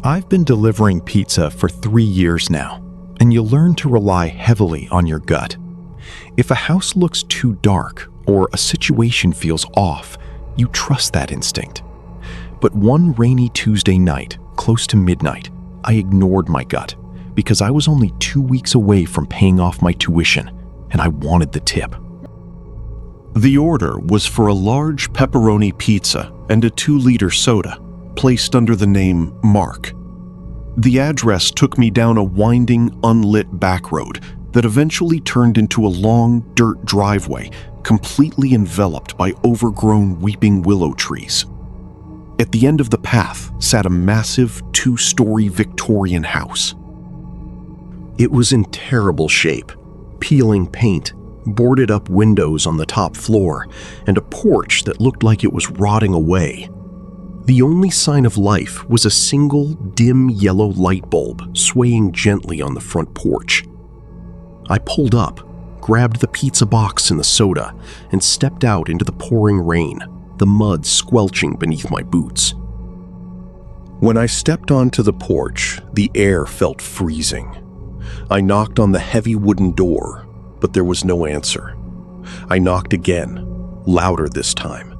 I've been delivering pizza for 3 years now, and you learn to rely heavily on your gut. If a house looks too dark or a situation feels off, you trust that instinct. But one rainy Tuesday night, close to midnight, I ignored my gut because I was only 2 weeks away from paying off my tuition, and I wanted the tip. The order was for a large pepperoni pizza and a 2-liter soda, placed under the name Mark. The address took me down a winding, unlit back road that eventually turned into a long dirt driveway completely enveloped by overgrown weeping willow trees. At the end of the path sat a massive 2-story Victorian house. It was in terrible shape, peeling paint, boarded up windows on the top floor, and a porch that looked like it was rotting away. The only sign of life was a single dim yellow light bulb swaying gently on the front porch. I pulled up, grabbed the pizza box and the soda, and stepped out into the pouring rain, the mud squelching beneath my boots. When I stepped onto the porch, the air felt freezing. I knocked on the heavy wooden door, but there was no answer. I knocked again, louder this time.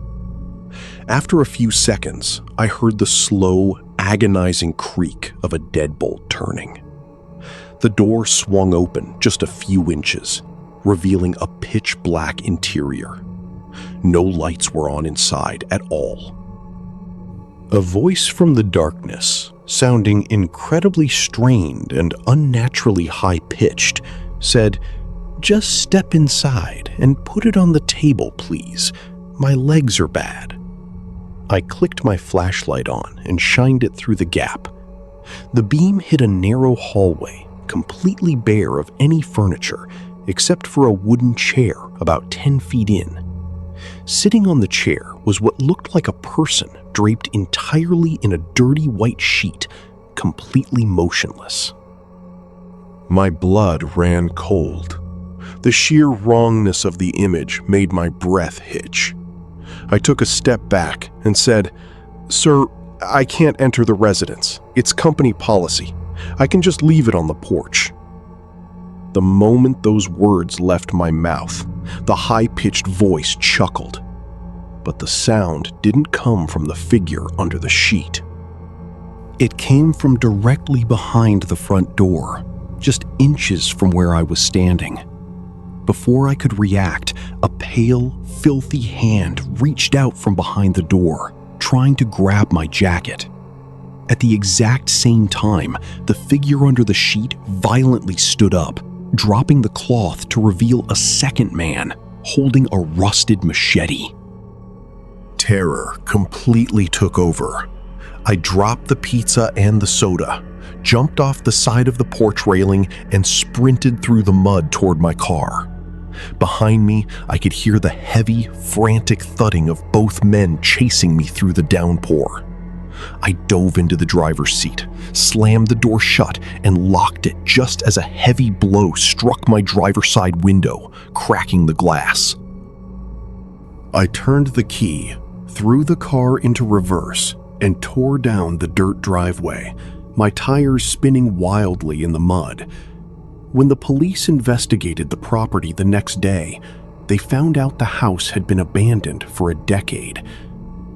After a few seconds, I heard the slow, agonizing creak of a deadbolt turning. The door swung open just a few inches, revealing a pitch-black interior. No lights were on inside at all. A voice from the darkness, sounding incredibly strained and unnaturally high-pitched, said, "Just step inside and put it on the table, please. My legs are bad." I clicked my flashlight on and shined it through the gap. The beam hit a narrow hallway, completely bare of any furniture, except for a wooden chair about 10 feet in. Sitting on the chair was what looked like a person draped entirely in a dirty white sheet, completely motionless. My blood ran cold. The sheer wrongness of the image made my breath hitch. I took a step back and said, "Sir, I can't enter the residence. It's company policy. I can just leave it on the porch." The moment those words left my mouth, the high-pitched voice chuckled. But the sound didn't come from the figure under the sheet. It came from directly behind the front door, just inches from where I was standing. Before I could react, a pale, filthy hand reached out from behind the door, trying to grab my jacket. At the exact same time, the figure under the sheet violently stood up, dropping the cloth to reveal a second man holding a rusted machete. Terror completely took over. I dropped the pizza and the soda, jumped off the side of the porch railing, and sprinted through the mud toward my car. Behind me, I could hear the heavy, frantic thudding of both men chasing me through the downpour. I dove into the driver's seat, slammed the door shut, and locked it just as a heavy blow struck my driver's side window, cracking the glass. I turned the key, threw the car into reverse, and tore down the dirt driveway, my tires spinning wildly in the mud. When the police investigated the property the next day, they found out the house had been abandoned for a decade.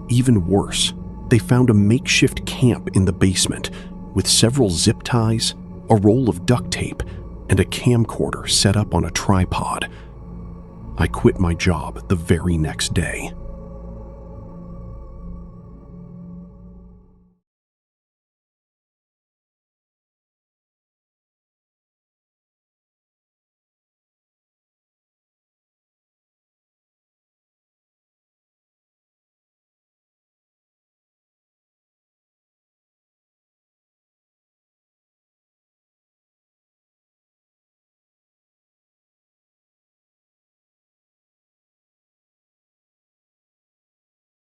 Even worse, they found a makeshift camp in the basement with several zip ties, a roll of duct tape, and a camcorder set up on a tripod. I quit my job the very next day.